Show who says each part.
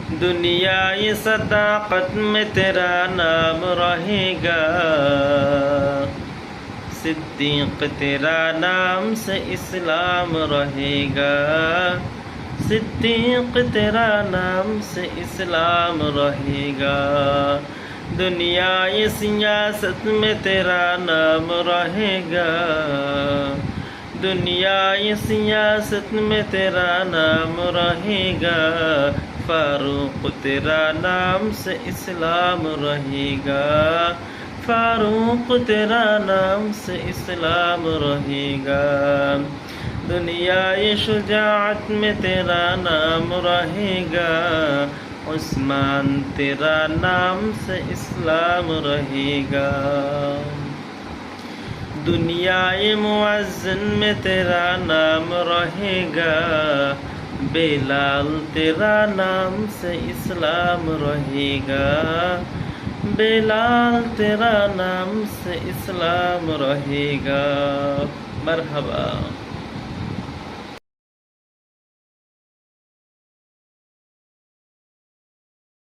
Speaker 1: दुनिया ये सदाकत में तेरा नाम रहेगा, सिद्दीक तेरा नाम से इस्लाम रहेगा, सिद्दीक तेरा नाम से इस्लाम रहेगा। दुनिया ये सियासत में तेरा नाम रहेगा, दुनिया ये सियासत में तेरा नाम रहेगा, फारूक तेरा नाम से इस्लाम रहेगा, फारूक तेरा नाम से इस्लाम रहेगा। दुनिया ये शुजाअत में तेरा नाम रहेगा, उस्मान तेरा नाम से इस्लाम रहेगा। दुनिया ये मुअज्जिन में तेरा नाम रहेगा, बेलाल तेरा नाम से इस्लाम रहेगा, बेलाल तेरा नाम से इस्लाम रहेगा। मरहबा।